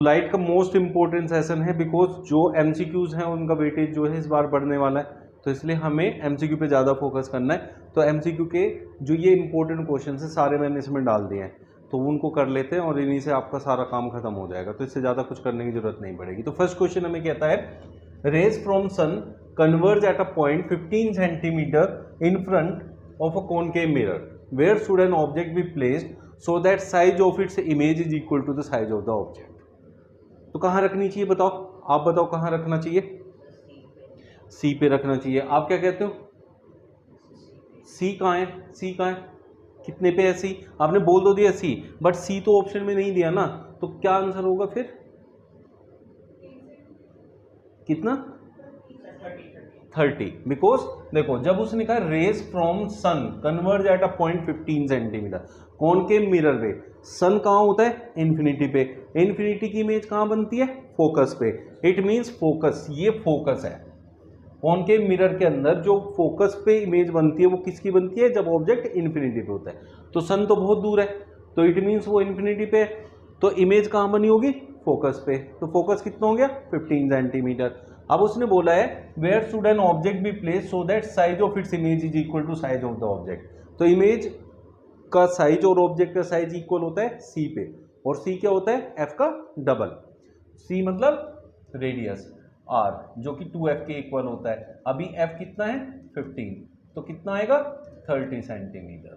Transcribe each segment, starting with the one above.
Light का most important session है because जो एमसीक्यूज हैं उनका वेटेज जो है इस बार बढ़ने वाला है, तो इसलिए हमें एमसीक्यू पे ज़्यादा फोकस करना है। तो एमसीक्यू के जो ये इंपॉर्टेंट क्वेश्चन है सारे मैंने इसमें डाल दिए हैं, तो उनको कर लेते हैं और इन्हीं से आपका सारा काम खत्म हो जाएगा, तो इससे ज़्यादा कुछ करने की जरूरत नहीं पड़ेगी। तो फर्स्ट क्वेश्चन हमें कहता है rays from sun converge at a point 15 centimetre in front of a concave mirror, where should an object be placed so that size of its image is equal to the size of the object. तो कहाँ रखनी चाहिए बताओ, आप बताओ कहाँ रखना चाहिए? सी पे रखना चाहिए। आप क्या कहते हो? सी कहाँ है? सी कहाँ है? कितने पे है सी? आपने बोल दो दिया सी, बट सी तो ऑप्शन में नहीं दिया ना, तो क्या आंसर होगा फिर? कितना? 30। बिकॉज देखो जब उसने कहा rays from sun converge at a point 15 centimetre, concave mirror पे सन कहाँ होता है? इन्फिनिटी पे। इन्फिनिटी की इमेज कहाँ बनती है? फोकस पे। इट मीन्स फोकस, ये फोकस है। कॉनकेव मिरर के अंदर जो फोकस पे इमेज बनती है वो किसकी बनती है? जब ऑब्जेक्ट इन्फिनिटी पे होता है। तो सन तो बहुत दूर है, तो इट मीन्स वो इन्फिनिटी पे है, तो इमेज कहाँ बनी होगी? फोकस पे। तो फोकस कितना हो गया? 15 सेंटीमीटर। अब उसने बोला है where should an object be place so that size of its image is equal to size of the object. तो इमेज का साइज और ऑब्जेक्ट का साइज इक्वल होता है सी पे, और सी क्या होता है? एफ का डबल। सी मतलब रेडियस आर, जो कि 2f के इक्वल होता है। अभी f कितना है? 15, तो कितना आएगा? 30 सेंटीमीटर।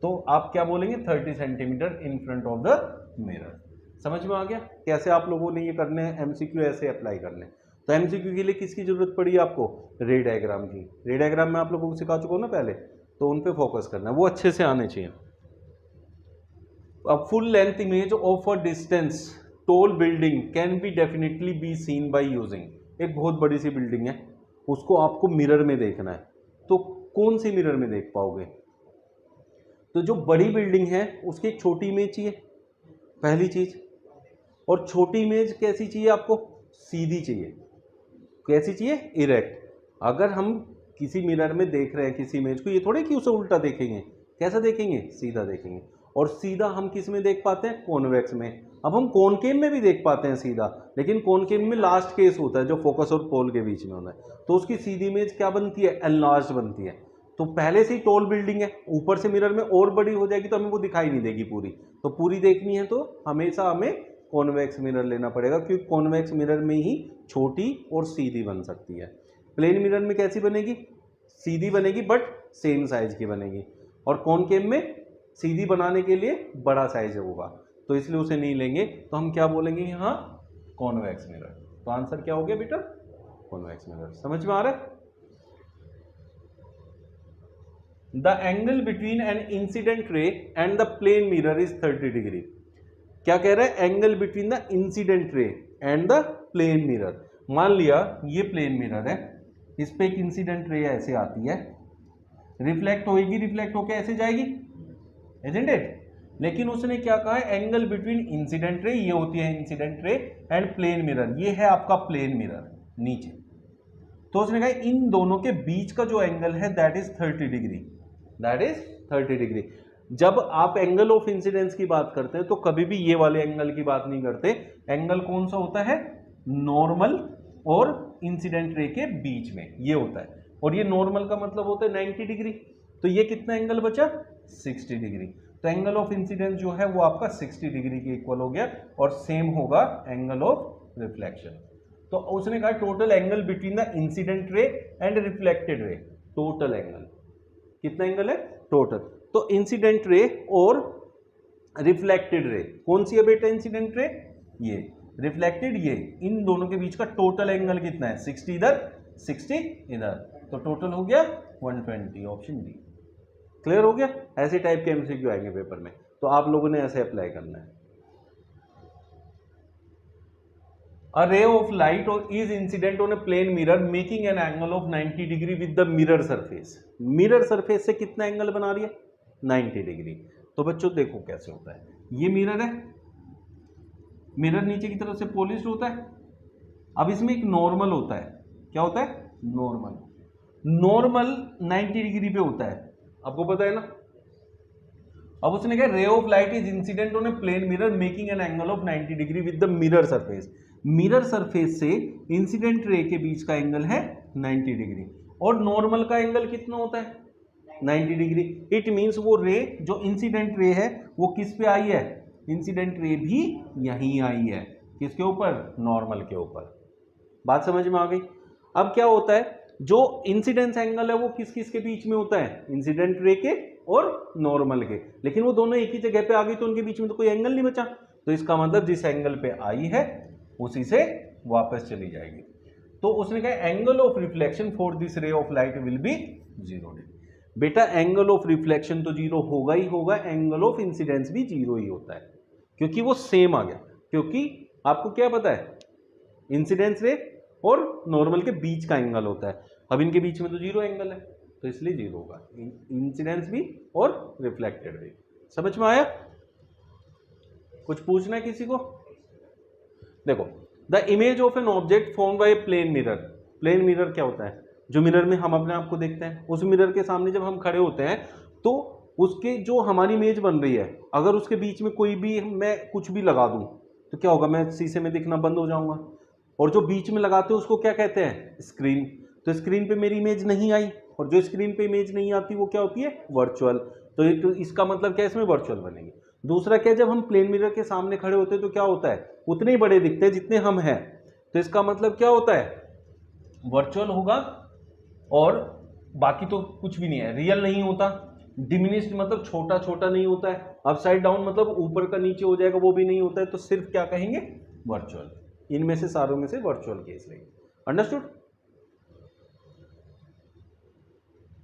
तो आप क्या बोलेंगे? 30 centimetre in front of the mirror. समझ में आ गया कैसे आप लोगों ने ये करने हैं? एमसीक्यू ऐसे अप्लाई करने हैं। तो एमसीक्यू के लिए किसकी जरूरत पड़ी आपको? रे डायग्राम की। रे डायग्राम में आप लोगों को सिखा चुका हूं ना पहले, तो उन पे फोकस करना है, वो अच्छे से आने चाहिए। A full length image of a distance tall building can be definitely be seen by using। एक बहुत बड़ी सी बिल्डिंग है, उसको आपको मिरर में देखना है, तो कौन सी मिरर में देख पाओगे? तो जो बड़ी बिल्डिंग है उसकी एक छोटी इमेज चाहिए, पहली चीज। और छोटी इमेज कैसी चाहिए आपको? सीधी चाहिए। कैसी चाहिए? इरेक्ट। अगर हम किसी मिरर में देख रहे हैं किसी इमेज को, ये थोड़े कि उसे उल्टा देखेंगे, कैसा देखेंगे? सीधा देखेंगे। और सीधा हम किस में देख पाते हैं? कॉन्वेक्स में। अब हम कॉनकेव में भी देख पाते हैं सीधा, लेकिन कॉनकेव में लास्ट केस होता है जो फोकस और पोल के बीच में होता है, तो उसकी सीधी इमेज क्या बनती है? एनलार्ज्ड बनती है। तो पहले से ही टॉल बिल्डिंग है, ऊपर से मिरर में और बड़ी हो जाएगी तो हमें वो दिखाई नहीं देगी पूरी, तो पूरी देखनी है तो हमेशा हमें कॉन्वेक्स मिरर लेना पड़ेगा, क्योंकि कॉन्वेक्स मिरर में ही छोटी और सीधी बन सकती है। प्लेन मिरर में कैसी बनेगी? सीधी बनेगी बट सेम साइज की बनेगी, और कॉनकेव में सीधी बनाने के लिए बड़ा साइज होगा, तो इसलिए उसे नहीं लेंगे। तो हम क्या बोलेंगे यहाँ? Convex mirror. तो आंसर क्या हो गया बेटा? Convex mirror. समझ में आ रहा है? The angle between an incident ray and the plane mirror is 30 degree. क्या कह रहा है? Angle between the incident ray and the plane mirror. मान लिया ये प्लेन मिरर है, इस पे एक इंसिडेंट रे ऐसे आती है, रिफ्लेक्ट होगी, रिफ्लेक्ट होके ऐसे जाएगी, इजंट इट? लेकिन उसने क्या कहा है? एंगल बिटवीन इंसिडेंट रे, ये होती है incident ray, and plane mirror, ये है आपका प्लेन मिरर नीचे। तो उसने कहा इन दोनों के बीच का जो एंगल है that is 30 degree, that is 30 degree. जब आप एंगल ऑफ इंसिडेंस की बात करते हैं तो कभी भी ये वाले एंगल की बात नहीं करते। एंगल कौन सा होता है? नॉर्मल और इंसिडेंट रे के बीच में ये होता है, और ये नॉर्मल का मतलब होता है 90 डिग्री। तो ये कितना एंगल बचा? 60 डिग्री। तो एंगल ऑफ इंसिडेंस जो है वो आपका 60 डिग्री के इक्वल हो गया, और सेम होगा एंगल ऑफ रिफ्लेक्शन। तो उसने कहा total angle between the incident ray and reflected ray, total angle कितना एंगल है? टोटल। तो इंसिडेंट रे और रिफ्लेक्टेड रे कौन सी है बेटा? इंसिडेंट रे ये, रिफ्लेक्टेड ये, इन दोनों के बीच का टोटल एंगल कितना है? 60 इधर, 60 इधर, तो टोटल हो गया 120। Option D. क्लियर हो गया? ऐसे टाइप के एमसीक्यू आएंगे पेपर में, तो आप लोगों ने ऐसे अप्लाई करना है। A ray of light is incident on a plane mirror making an angle of 90 degree with the mirror surface। Mirror surface से कितना एंगल बना रही है? 90 डिग्री। तो बच्चों देखो कैसे होता है, ये मिरर है, मिरर नीचे की तरफ से पॉलिश्ड होता है। अब इसमें एक नॉर्मल होता है, क्या होता है? नॉर्मल। नॉर्मल 90 डिग्री पे होता है, आपको पता है ना। अब उसने कहा ray of light is incident on a plane mirror making an angle of 90 degree with the mirror surface. Mirror surface से इंसिडेंट रे के बीच का एंगल है 90 डिग्री और नॉर्मल का एंगल कितना होता है 90 डिग्री। इट मींस वो रे जो इंसिडेंट रे है वो किस पे आई है, इंसिडेंट रे भी यहीं आई है, किसके ऊपर, नॉर्मल के ऊपर। बात समझ में आ गई। अब क्या होता है, जो इंसिडेंस एंगल है वो किस किस के बीच में होता है, इंसिडेंट रे के और नॉर्मल के, लेकिन वो दोनों एक ही जगह पे आ गई तो उनके बीच में तो कोई एंगल नहीं बचा। तो इसका मतलब जिस एंगल पे आई है उसी से वापस चली जाएगी। तो उसने कहा angle of reflection for this रे of light will be 0 degree. बेटा एंगल ऑफ रिफ्लेक्शन तो 0 होगा ही होगा, एंगल ऑफ इंसिडेंस भी 0 ही होता है, क्योंकि वो सेम आ गया। क्योंकि आपको क्या पता है, इंसिडेंस रे और नॉर्मल के बीच का एंगल होता है, अब इनके बीच में तो 0 एंगल है तो इसलिए 0 होगा, इंसिडेंस भी और रिफ्लेक्टेड भी। समझ में आया? कुछ पूछना है किसी को? देखो, the image of an object form by a plane mirror. Plane mirror क्या होता है, जो मिरर में हम अपने आप को देखते हैं, उस मिरर के सामने जब हम खड़े होते हैं तो उसके जो हमारी इमेज बन रही है, अगर उसके बीच में कोई भी मैं कुछ भी लगा दूं तो क्या होगा, मैं शीशे में दिखना बंद हो जाऊंगा। और जो बीच में लगाते हैं उसको क्या कहते हैं, स्क्रीन। तो स्क्रीन पे मेरी इमेज नहीं आई, और जो स्क्रीन पे इमेज नहीं आती वो क्या होती है, वर्चुअल। तो इसका मतलब क्या है, इसमें वर्चुअल बनेगी। दूसरा क्या, जब हम प्लेन मिरर के सामने खड़े होते हैं तो क्या होता है, उतने ही बड़े दिखते हैं जितने हम हैं, तो इसका मतलब क्या होता है, वर्चुअल होगा। और बाकी तो कुछ भी नहीं है, रियल नहीं होता। डिमिनिश्ड मतलब छोटा छोटा नहीं होता है, अपसाइड डाउन मतलब ऊपर का नीचे हो जाएगा वो भी नहीं होता है, तो सिर्फ क्या कहेंगे, वर्चुअल। इनमें से सारों में से वर्चुअल केस लेंगे। Understood?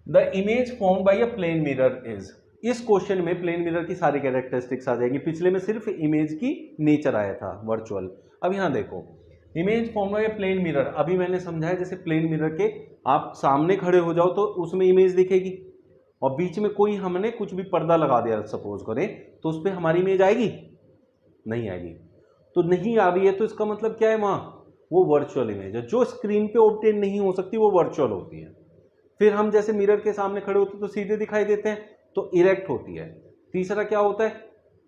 The image form by a plane mirror is, इस क्वेश्चन में प्लेन मिरर की सारी कैरेक्टरिस्टिक्स आ जाएंगी। पिछले में सिर्फ इमेज की नेचर आया था, वर्चुअल। अब यहां देखो, image form by a plane mirror, अभी मैंने समझाया जैसे प्लेन मिरर के आप सामने खड़े हो जाओ तो उसमें इमेज दिखेगी, और बीच में कोई हमने कुछ भी पर्दा लगा दिया सपोज करें, तो उस पर हमारी इमेज आएगी, नहीं आएगी। तो नहीं आ रही है तो इसका मतलब क्या है, वहां वो वर्चुअल इमेज है। जो स्क्रीन पे ऑब्टेन नहीं हो सकती वो वर्चुअल होती है। फिर हम जैसे मिरर के सामने खड़े होते तो सीधे दिखाई देते हैं, तो इरेक्ट होती है। तीसरा क्या होता है,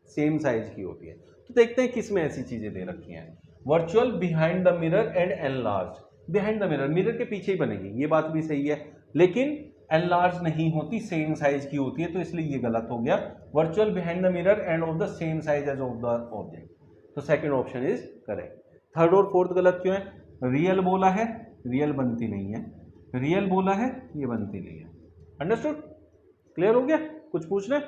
सेम साइज की होती है। तो देखते हैं किसमें ऐसी चीजें दे रखी हैं। Virtual behind the mirror and enlarge, behind the mirror, mirror के पीछे ही बनेगी, ये बात भी सही है, लेकिन एनलार्ज नहीं होती, सेम साइज की होती है, तो इसलिए ये गलत हो गया। Virtual behind the mirror and of the same size as of the object, तो second option is correct. Third और फोर्थ गलत क्यों है, रियल बोला है, रियल बनती नहीं है, रियल बोला है, ये बनती नहीं है। अंडरस्टूड? क्लियर हो गया? कुछ पूछना है?